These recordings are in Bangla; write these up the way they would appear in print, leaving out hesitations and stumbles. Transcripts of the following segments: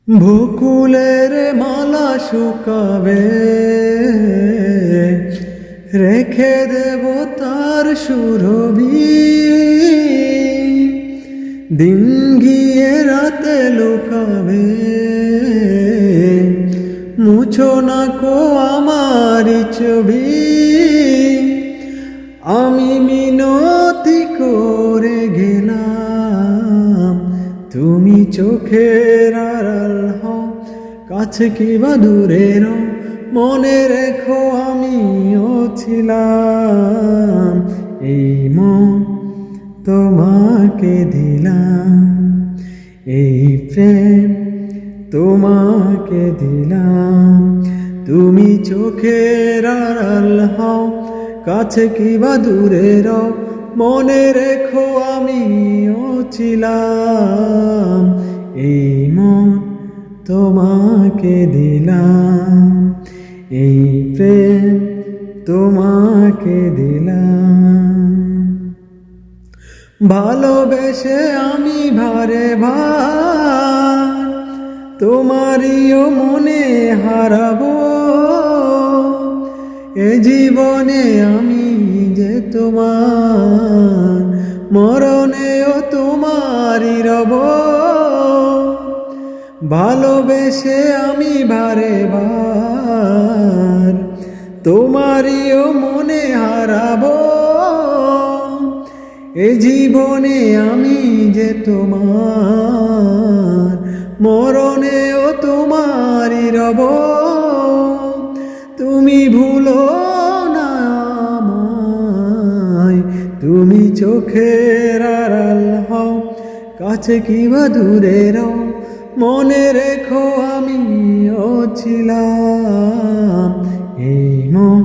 বকুলের মালা শুকাবে, রেখে দেব তার সুরভি। দিন গিয়ে রাতে লুকাবে, মুছো না কো আমারি ছবি। আমি মিনতি করে গেলাম, তুমি চোখের আড়াল হও, কাছে কিবা দূরের, মনে রেখো আমিও ছিলাম। এই মন তোমাকে দিলাম, এই প্রেম তোমাকে দিলাম। তুমি চোখের আড়াল হও, কাছে কিবা দূরের, মনে রেখো আমিও ছিলাম। এই মন তোমাকে দিলাম, এই প্রেম তোমাকে দিলাম। ভালোবেসে আমি ভারে ভার, তোমারিও মনে হারাবো। এ জীবনে আমি যে তোমার, মরণেও তোমারই রব। ভালোবেসে আমি ভারে ভার, তোমারিও মনে হারাবো। এ জীবনে আমি যে তোমার, মরণেও তোমারই রব। তুমি ভুলো না আমায়, তুমি চোখের আড়াল হও, কাছে কিবা দূরের, মনে রেখো আমিও ছিলাম। এই মন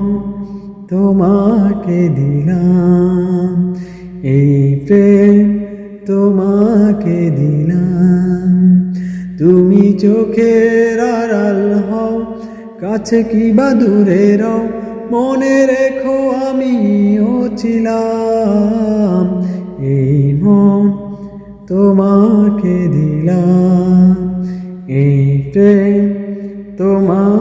তোমাকে দিলাম, এই প্রেম তোমাকে দিলাম। তুমি চোখের আড়াল হও, কাছে কিবা দূরের, মনে রেখো আমিও ছিলাম। এই মন তোমাকে দিলাম, এই প্রেম তোমাকে